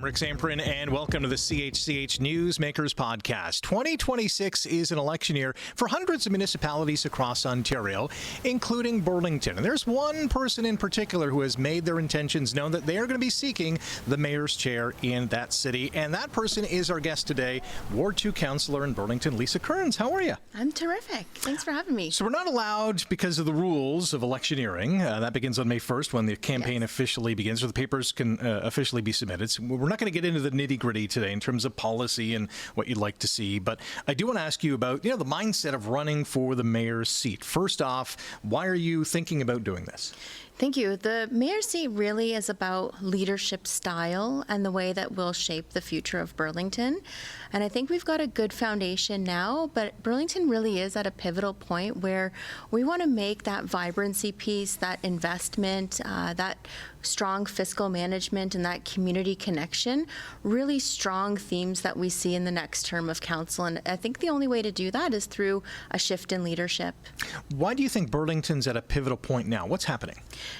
I'm Rick Zamperin, and welcome to the CHCH Newsmakers podcast. 2026 is an election year for hundreds of municipalities across Ontario, including Burlington. And there's one person in particular who has made their intentions known that they are going to be seeking the mayor's chair in that city. And that person is our guest today, Ward 2 Councillor in Burlington, Lisa Kearns. How are you? I'm terrific. Thanks for having me. So we're not allowed, because of the rules of electioneering, that begins on May 1st when the campaign officially begins, or the papers can officially be submitted. So we're not going to get into the nitty-gritty today in terms of policy and what you'd like to see, but I do want to ask you about, the mindset of running for the mayor's seat. First off, why are you thinking about doing this? Thank you. The mayor's seat really is about leadership style and the way that will shape the future of Burlington. And I think we've got a good foundation now, but Burlington really is at a pivotal point where we want to make that vibrancy piece, that investment, that strong fiscal management and that community connection, really strong themes that we see in the next term of council. And I think the only way to do that is through a shift in leadership. Why do you think Burlington's at a pivotal point now? What's happening?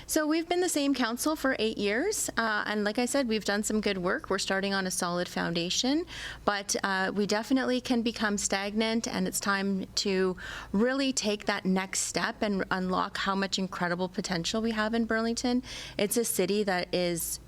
So we've been the same council for 8 years. And like I said, we've done some good work. We're starting on a solid foundation, but we definitely can become stagnant, and it's time to really take that next step and unlock how much incredible potential we have in Burlington. It's a city that is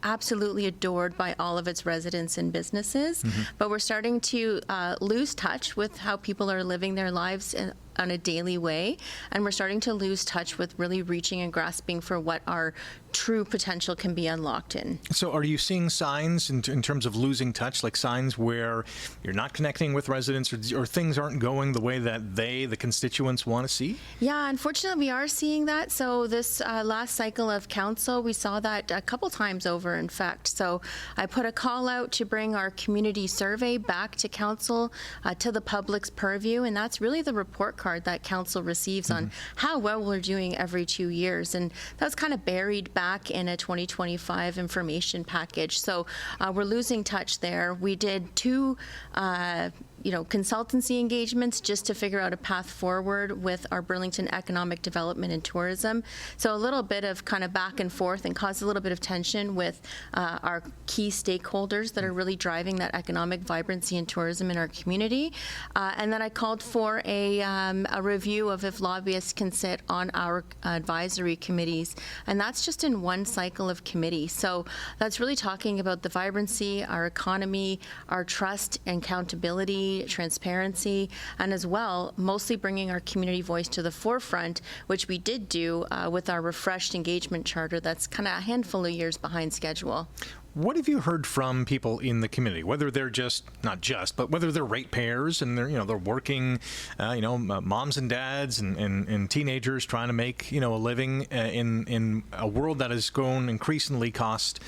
absolutely adored by all of its residents and businesses, but we're starting to lose touch with how people are living their lives on a daily way, and we're starting to lose touch with really reaching and grasping for what our true potential can be unlocked in. So are you seeing signs in terms of losing touch, like signs where you're not connecting with residents, or things aren't going the way that the constituents want to see? Yeah, unfortunately we are seeing that. So this last cycle of council, we saw that a couple times over, in fact. So I put a call out to bring our community survey back to council, to the public's purview, and that's really the report card that council receives on how well we're doing every 2 years. And that was kind of buried back in a 2025 information package. So we're losing touch there. We did two consultancy engagements just to figure out a path forward with our Burlington Economic Development and Tourism. So a little bit of kind of back and forth, and caused a little bit of tension with our key stakeholders that are really driving that economic vibrancy and tourism in our community. And then I called for a review of if lobbyists can sit on our advisory committees. And that's just in one cycle of committee. So that's really talking about the vibrancy, our economy, our trust and accountability, transparency, and as well, mostly bringing our community voice to the forefront, which we did do with our refreshed engagement charter that's kind of a handful of years behind schedule. What have you heard from people in the community, whether they're but whether they're ratepayers and they're working, moms and dads and teenagers trying to make, a living in a world that has grown increasingly cost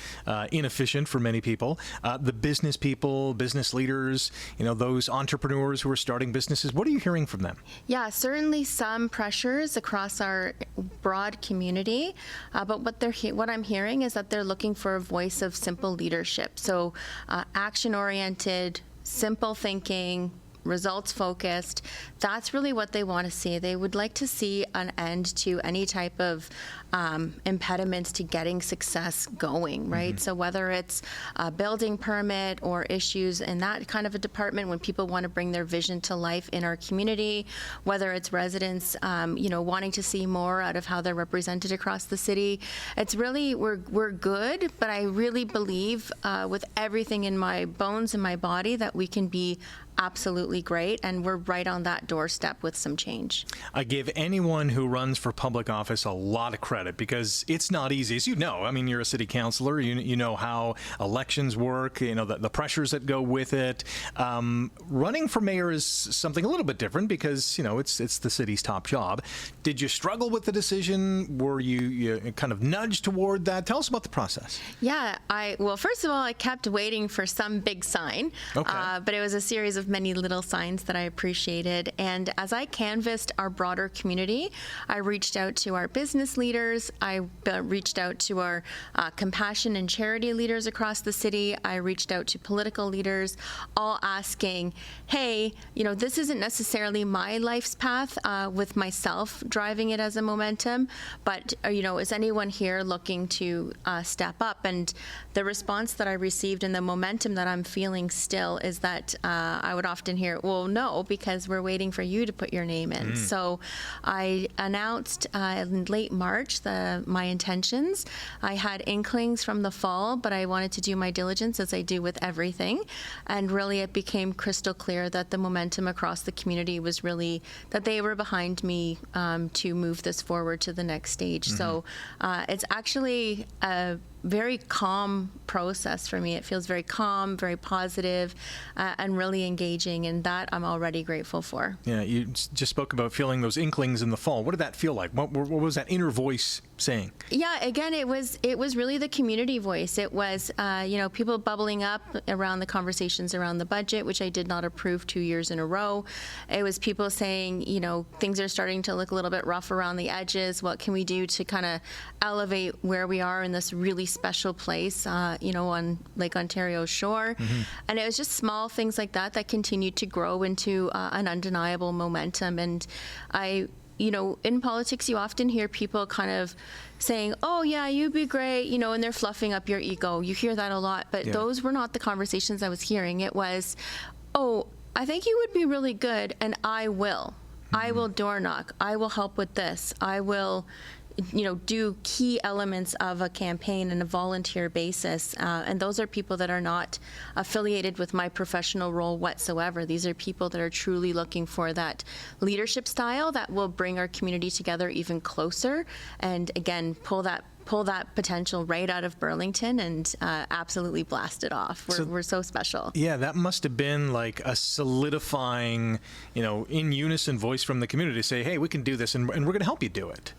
inefficient for many people, the business people, business leaders, those entrepreneurs who are starting businesses. What are you hearing from them? Yeah, certainly some pressures across our broad community, but what I'm hearing is that they're looking for a voice of simple leadership. So action-oriented, simple thinking, results-focused. That's really what they want to see. They would like to see an end to any type of impediments to getting success going, right? So whether it's a building permit or issues in that kind of a department when people want to bring their vision to life in our community, whether it's residents, wanting to see more out of how they're represented across the city. It's really, we're good, but I really believe with everything in my bones and my body that we can be absolutely great, and we're right on that doorstep with some change. I give anyone who runs for public office a lot of credit because it's not easy. As you know, I mean, you're a city councillor, you know how elections work, the pressures that go with it. Running for mayor is something a little bit different because, it's the city's top job. Did you struggle with the decision? Were you kind of nudged toward that? Tell us about the process. Yeah, well, first of all, I kept waiting for some big sign, but it was a series of of many little signs that I appreciated. And as I canvassed our broader community, I reached out to our business leaders. I reached out to our compassion and charity leaders across the city. I reached out to political leaders, all asking, hey, this isn't necessarily my life's path with myself driving it as a momentum, but, is anyone here looking to step up? And the response that I received and the momentum that I'm feeling still is that I would often hear, well, no, because we're waiting for you to put your name in. So I announced in late March my intentions. I had inklings from the fall, but I wanted to do my diligence as I do with everything. And really it became crystal clear that the momentum across the community was really that they were behind me to move this forward to the next stage. So it's actually a very calm process for me. It feels very calm, very positive, and really engaging, and that I'm already grateful for. Yeah, you just spoke about feeling those inklings in the fall. What did that feel like? What was that inner voice saying? Yeah, again, it was really the community voice. It was, people bubbling up around the conversations around the budget, which I did not approve 2 years in a row. It was people saying, things are starting to look a little bit rough around the edges. What can we do to kind of elevate where we are in this really special place, on Lake Ontario's shore? And it was just small things like that that continued to grow into an undeniable momentum. And in politics, you often hear people kind of saying, oh, yeah, you'd be great, and they're fluffing up your ego. You hear that a lot, but those were not the conversations I was hearing. It was, oh, I think you would be really good, and I will. I will door knock. I will help with this. I will do key elements of a campaign on a volunteer basis. And those are people that are not affiliated with my professional role whatsoever. These are people that are truly looking for that leadership style that will bring our community together even closer and, again, pull that potential right out of Burlington and absolutely blast it off. We're so special. Yeah, that must have been like a solidifying, in unison voice from the community to say, hey, we can do this and we're going to help you do it.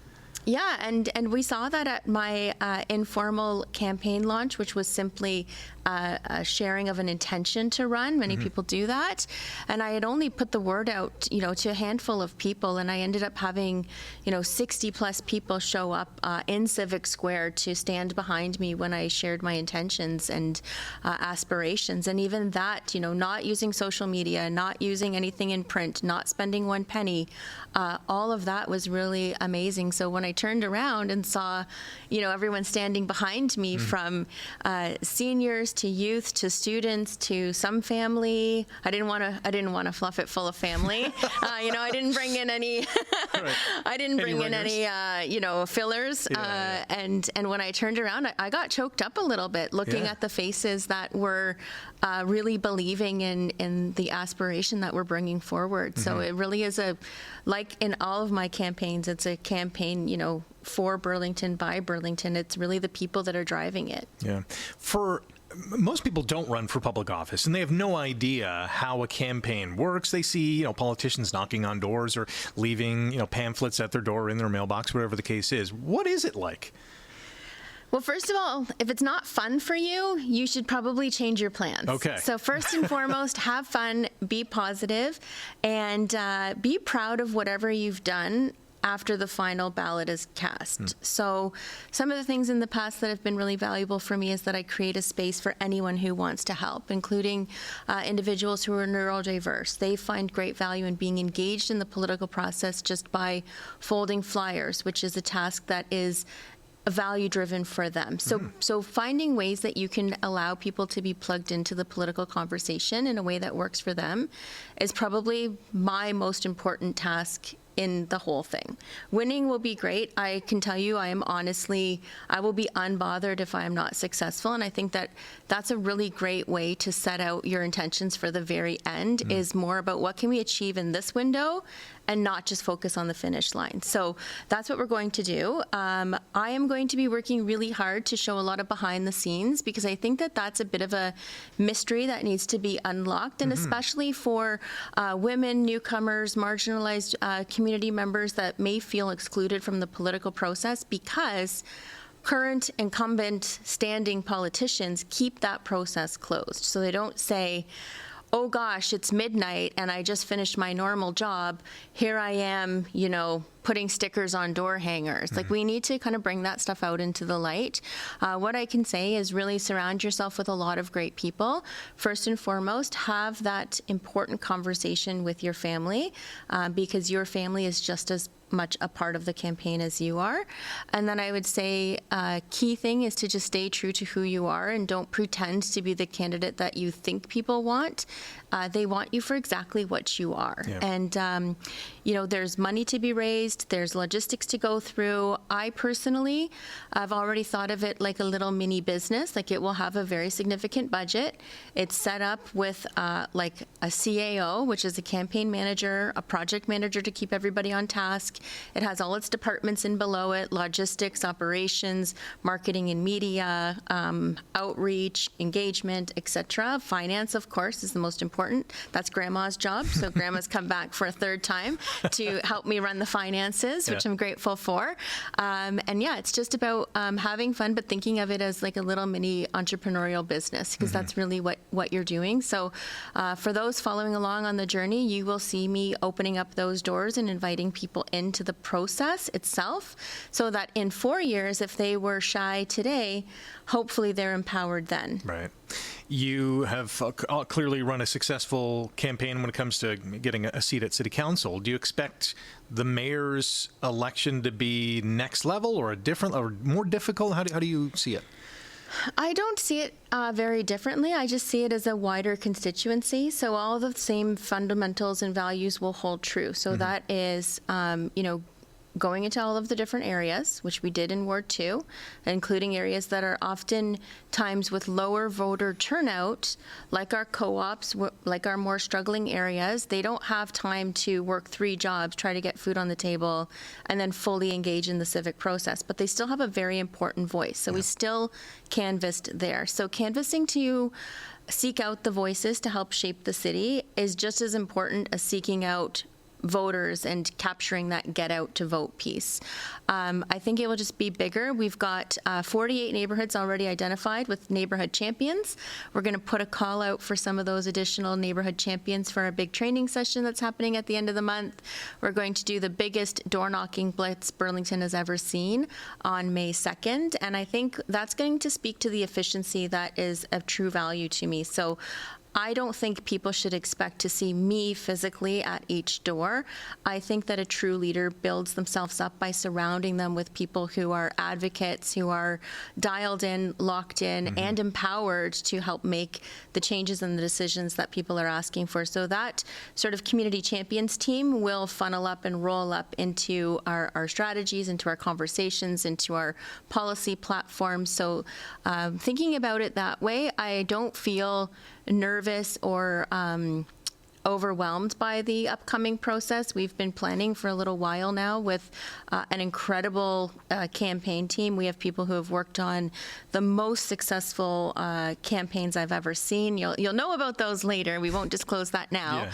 Yeah, and we saw that at my informal campaign launch, which was simply a sharing of an intention to run. Many people do that. And I had only put the word out, to a handful of people, and I ended up having, 60 plus people show up in Civic Square to stand behind me when I shared my intentions and aspirations. And even that, not using social media, not using anything in print, not spending one penny, all of that was really amazing. So when I turned around and saw, everyone standing behind me, from seniors to youth to students to some family. I didn't want to fluff it full of family. I didn't bring in any. I didn't bring in any fillers. And when I turned around, I got choked up a little bit looking at the faces that were really believing in the aspiration that we're bringing forward. So it really is like in all of my campaigns, it's a campaign, for Burlington, by Burlington. It's really the people that are driving it. Yeah. Most people don't run for public office, and they have no idea how a campaign works. They see, politicians knocking on doors or leaving, pamphlets at their door or in their mailbox, whatever the case is. What is it like? Well, first of all, if it's not fun for you, you should probably change your plans. Okay. So first and foremost, have fun, be positive, and be proud of whatever you've done after the final ballot is cast. So some of the things in the past that have been really valuable for me is that I create a space for anyone who wants to help, including individuals who are neurodiverse. They find great value in being engaged in the political process just by folding flyers, which is a task that is value-driven for them. So finding ways that you can allow people to be plugged into the political conversation in a way that works for them is probably my most important task in the whole thing. Winning will be great. I can tell you I will be unbothered if I am not successful, and I think that that's a really great way to set out your intentions for the very end, is more about what can we achieve in this window and not just focus on the finish line. So that's what we're going to do. I am going to be working really hard to show a lot of behind the scenes, because I think that that's a bit of a mystery that needs to be unlocked, and especially for women, newcomers, marginalized community members that may feel excluded from the political process because current incumbent standing politicians keep that process closed. So they don't say, oh gosh, it's midnight and I just finished my normal job. Here I am, putting stickers on door hangers. Like, we need to kind of bring that stuff out into the light. What I can say is really surround yourself with a lot of great people. First and foremost, have that important conversation with your family, because your family is just as much a part of the campaign as you are. And then I would say key thing is to just stay true to who you are and don't pretend to be the candidate that you think people want. They want you for exactly what you are. Yeah. And, there's money to be raised. There's logistics to go through. I personally, I've already thought of it like a little mini business. Like, it will have a very significant budget. It's set up with like a CAO, which is a campaign manager, a project manager to keep everybody on task. It has all its departments in below it: logistics, operations, marketing and media, outreach, engagement, etc. Finance, of course, is the most important. That's Grandma's job. So Grandma's come back for a third time to help me run the finances, which I'm grateful for. And yeah, it's just about having fun, but thinking of it as like a little mini entrepreneurial business, because that's really what you're doing. So for those following along on the journey, you will see me opening up those doors and inviting people into the process itself, so that in 4 years, if they were shy today, hopefully they're empowered then. Right. You have clearly run a successful campaign when it comes to getting a seat at City Council. Do you expect the mayor's election to be next level or more difficult? How do you see it? I don't see it very differently. I just see it as a wider constituency. So all of the same fundamentals and values will hold true. So that is, going into all of the different areas, which we did in Ward 2, including areas that are often times with lower voter turnout, like our co-ops, like our more struggling areas. They don't have time to work 3 jobs, try to get food on the table, and then fully engage in the civic process. But they still have a very important voice. So we still canvassed there. So canvassing to seek out the voices to help shape the city is just as important as seeking out voters and capturing that get out to vote piece. I think it will just be bigger. We've got 48 neighborhoods already identified with neighborhood champions. We're going to put a call out for some of those additional neighborhood champions for a big training session that's happening at the end of the month. We're going to do the biggest door knocking blitz Burlington has ever seen on May 2nd. And I think that's going to speak to the efficiency that is of true value to me. So I don't think people should expect to see me physically at each door. I think that a true leader builds themselves up by surrounding them with people who are advocates, who are dialed in, locked in, and empowered to help make the changes and the decisions that people are asking for. So that sort of community champions team will funnel up and roll up into our strategies, into our conversations, into our policy platforms. So thinking about it that way, I don't feel nervous or overwhelmed by the upcoming process. We've been planning for a little while now with an incredible campaign team. We have people who have worked on the most successful campaigns I've ever seen. You'll know about those later. We won't disclose that now.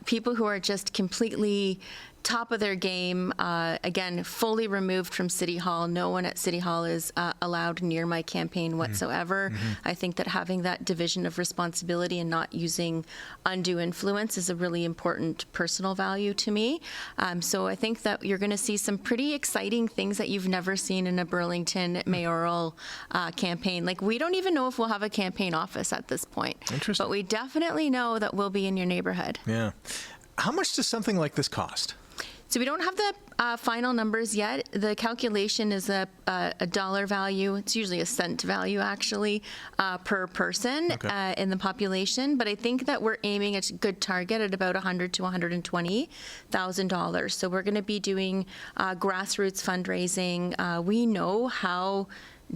People who are just completely top of their game, again, fully removed from City Hall. No one at City Hall is allowed near my campaign whatsoever. I think that having that division of responsibility and not using undue influence is a really important personal value to me. So I think that you're going to see some pretty exciting things that you've never seen in a Burlington mayoral campaign. Like, we don't even know if we'll have a campaign office at this point. Interesting. But we definitely know that we'll be in your neighborhood. Yeah. How much does something like this cost? So we don't have the final numbers yet. The calculation is a dollar value. It's usually a cent value, actually, per person in the population. But I think that we're aiming at a good target at about $100,000 to $120,000. So we're going to be doing grassroots fundraising. We know how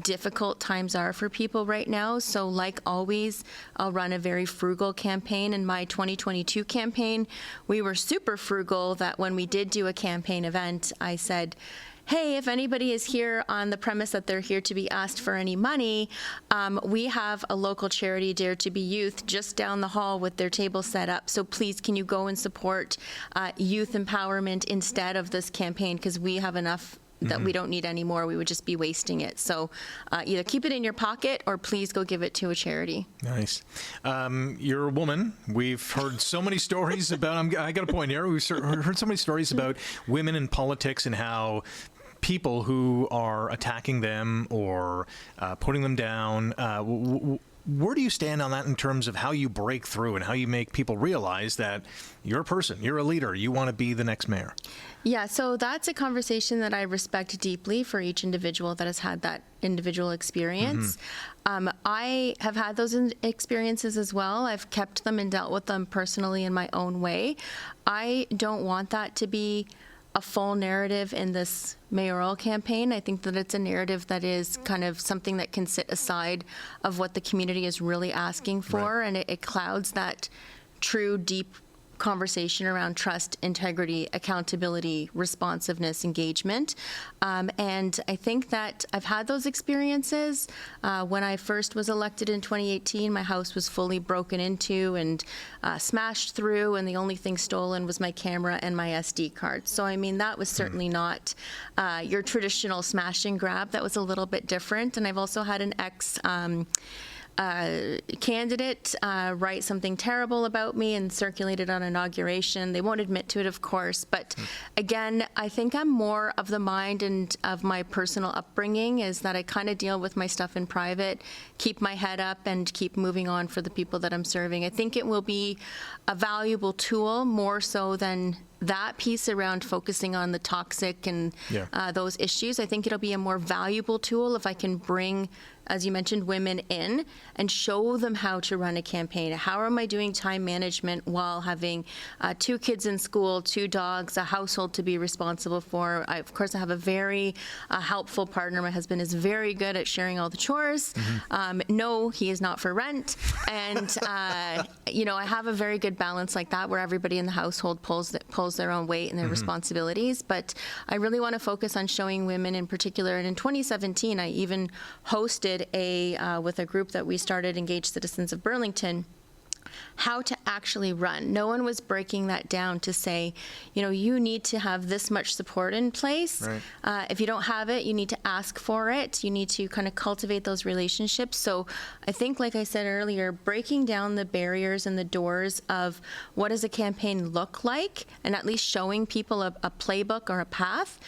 difficult times are for people right now. So like always, I'll run a very frugal campaign. In my 2022 campaign, we were super frugal that when we did do a campaign event, I said, hey, if anybody is here on the premise that they're here to be asked for any money, we have a local charity, Dare to Be Youth, just down the hall with their table set up. So please, can you go and support youth empowerment instead of this campaign? Because we have enough that we don't need anymore. We would just be wasting it. So either keep it in your pocket or please go give it to a charity. Nice. You're a woman. We've heard so many stories about, I got a point here. We've heard so many stories about women in politics and how people who are attacking them or putting them down, where do you stand on that in terms of how you break through and how you make people realize that you're a person, you're a leader, you want to be the next mayor? Yeah, so that's a conversation that I respect deeply for each individual that has had that individual experience. I have had those experiences as well. I've kept them and dealt with them personally in my own way. I don't want that to be a full narrative in this mayoral campaign. I think that it's a narrative that is kind of something that can sit aside of what the community is really asking for, and it clouds that true, deep conversation around trust, integrity, accountability, responsiveness, engagement. And I think that I've had those experiences. When I first was elected in 2018, my house was fully broken into and smashed through, and the only thing stolen was my camera and my SD card. So, I mean, that was certainly not your traditional smash and grab. That was a little bit different. And I've also had an candidate write something terrible about me and circulate it on inauguration. They won't admit to it, of course, but again, I think I'm more of the mind and of my personal upbringing is that I kind of deal with my stuff in private, keep my head up, and keep moving on for the people that I'm serving. I think it will be a valuable tool more so than that piece around focusing on the toxic and those issues. I think it'll be a more valuable tool if I can bring, as you mentioned, women in and show them how to run a campaign. How am I doing time management while having 2 kids in school, 2 dogs, a household to be responsible for? Of course, I have a very helpful partner. My husband is very good at sharing all the chores. No, he is not for rent. And, I have a very good balance like that where everybody in the household pulls their own weight and their responsibilities. But I really want to focus on showing women in particular. And in 2017, I even hosted with a group that we started, Engaged Citizens of Burlington, how to actually run. No one was breaking that down to say, you need to have this much support in place. Right. If you don't have it, you need to ask for it. You need to kind of cultivate those relationships. So I think, like I said earlier, breaking down the barriers and the doors of what does a campaign look like, and at least showing people a playbook or a path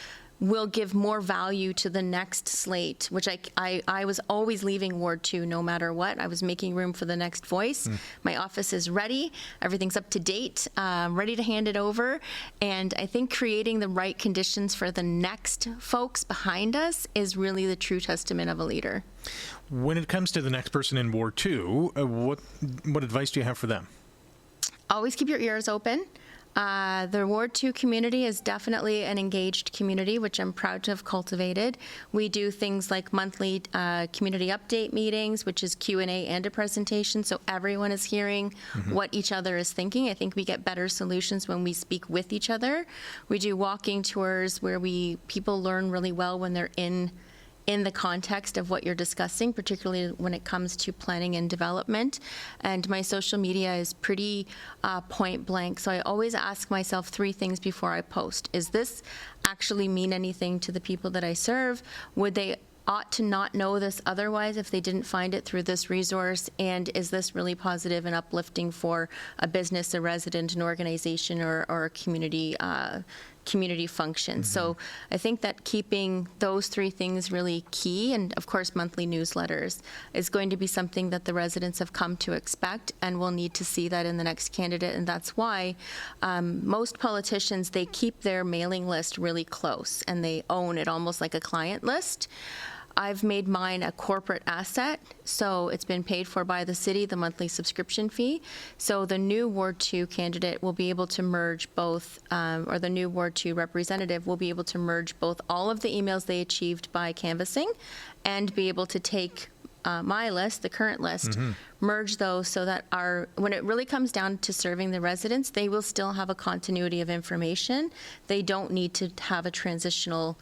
will give more value to the next slate, which I was always leaving Ward 2 no matter what. I was making room for the next voice. My office is ready. Everything's up to date, ready to hand it over. And I think creating the right conditions for the next folks behind us is really the true testament of a leader. When it comes to the next person in Ward 2, what advice do you have for them? Always keep your ears open. The Ward 2 community is definitely an engaged community, which I'm proud to have cultivated. We do things like monthly community update meetings, which is Q&A and a presentation, so everyone is hearing what each other is thinking. I think we get better solutions when we speak with each other. We do walking tours where people learn really well when they're in the context of what you're discussing, particularly when it comes to planning and development. And my social media is pretty point blank. So I always ask myself 3 things before I post. Is this actually mean anything to the people that I serve? Would they ought to not know this otherwise if they didn't find it through this resource? And is this really positive and uplifting for a business, a resident, an organization, or a community function? So I think that keeping those 3 things really key, and of course monthly newsletters, is going to be something that the residents have come to expect, and we'll need to see that in the next candidate. And that's why most politicians, they keep their mailing list really close and they own it almost like a client list. I've made mine a corporate asset, so it's been paid for by the city, the monthly subscription fee. So the new Ward 2 candidate will be able to merge both, or the new Ward 2 representative will be able to merge both all of the emails they achieved by canvassing and be able to take my list, the current list, merge those so that when it really comes down to serving the residents, they will still have a continuity of information. They don't need to have a transitional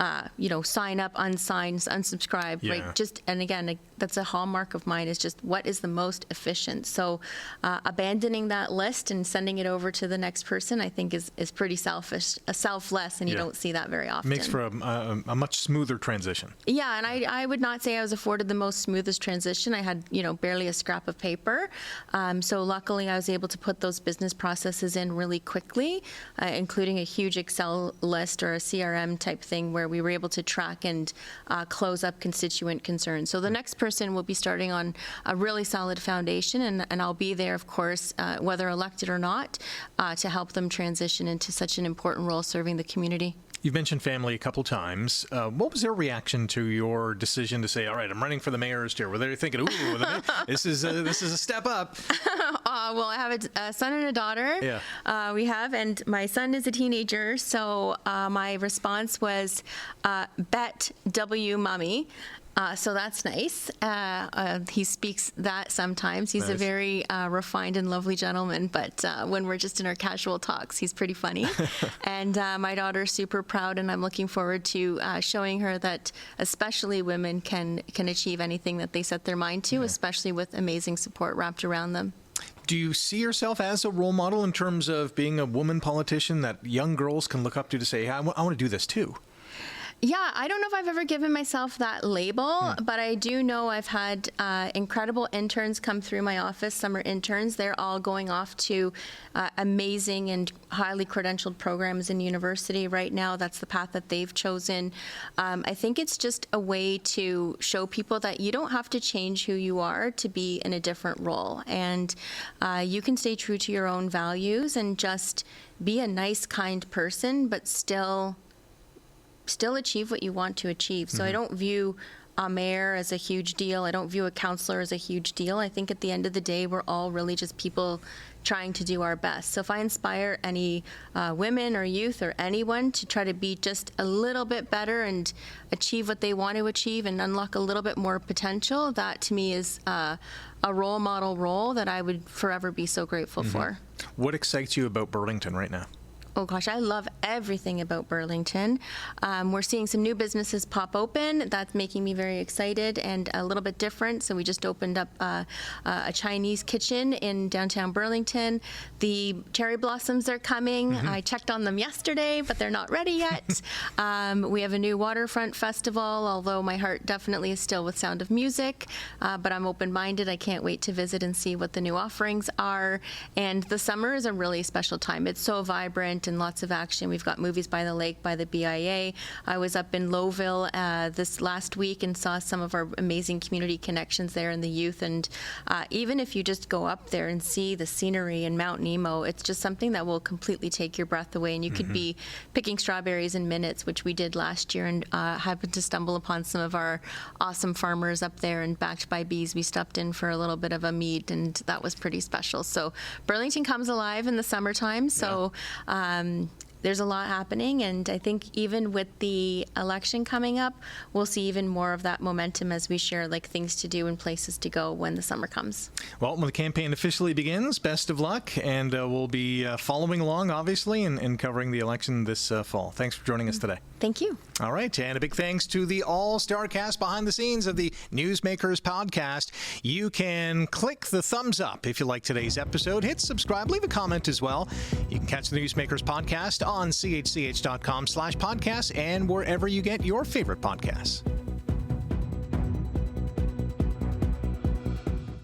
sign up, unsign, unsubscribe, Yeah. right? And again, that's a hallmark of mine, is just what is the most efficient. So abandoning that list and sending it over to the next person, I think is pretty selfish, selfless, and you don't see that very often. Makes for a much smoother transition. Yeah, and I would not say I was afforded the most smoothest transition. I had, barely a scrap of paper. So luckily I was able to put those business processes in really quickly, including a huge Excel list or a CRM type thing where we were able to track and close up constituent concerns. So the next person will be starting on a really solid foundation, and I'll be there, of course, whether elected or not, to help them transition into such an important role serving the community. You've mentioned family a couple times. What was their reaction to your decision to say, all right, I'm running for the mayor's chair? Were they thinking, ooh, this is a step up? Well, I have a son and a daughter. Yeah. We have, and my son is a teenager, so my response was, bet W mommy. So that's nice. He speaks that sometimes. He's a very refined and lovely gentleman, but when we're just in our casual talks, he's pretty funny. And my daughter's super proud, and I'm looking forward to showing her that especially women can achieve anything that they set their mind to, especially with amazing support wrapped around them. Do you see yourself as a role model in terms of being a woman politician that young girls can look up to say, hey, I want to do this too? Yeah, I don't know if I've ever given myself that label, but I do know I've had incredible interns come through my office, summer interns. They're all going off to amazing and highly credentialed programs in university right now. That's the path that they've chosen. I think it's just a way to show people that you don't have to change who you are to be in a different role. And you can stay true to your own values and just be a nice, kind person, but still achieve what you want to achieve. So I don't view a mayor as a huge deal. I don't view a counselor as a huge deal. I think at the end of the day, we're all really just people trying to do our best. So if I inspire any women or youth or anyone to try to be just a little bit better and achieve what they want to achieve and unlock a little bit more potential, that to me is a role model role that I would forever be so grateful for. What excites you about Burlington right now? Oh gosh, I love everything about Burlington. We're seeing some new businesses pop open. That's making me very excited and a little bit different. So we just opened up a Chinese kitchen in downtown Burlington. The cherry blossoms are coming. I checked on them yesterday, but they're not ready yet. We have a new waterfront festival, although my heart definitely is still with Sound of Music. But I'm open-minded. I can't wait to visit and see what the new offerings are. And the summer is a really special time. It's so vibrant and lots of action. We've got Movies by the Lake by the BIA. I was up in Lowville this last week and saw some of our amazing community connections there in the youth. And even if you just go up there and see the scenery in Mount Nemo, it's just something that will completely take your breath away. And you could be picking strawberries in minutes, which we did last year, and happened to stumble upon some of our awesome farmers up there. And backed by bees, we stopped in for a little bit of a meet, and that was pretty special. So Burlington comes alive in the summertime. So there's a lot happening, and I think even with the election coming up, we'll see even more of that momentum as we share things to do and places to go when the summer comes. Well, when the campaign officially begins, best of luck, and we'll be following along, obviously, and covering the election this fall. Thanks for joining us today. Thank you. All right, and a big thanks to the all-star cast behind the scenes of the Newsmakers podcast. You can click the thumbs up if you like today's episode. Hit subscribe, leave a comment as well. You can catch the Newsmakers podcast on chch.com/podcast and wherever you get your favorite podcasts.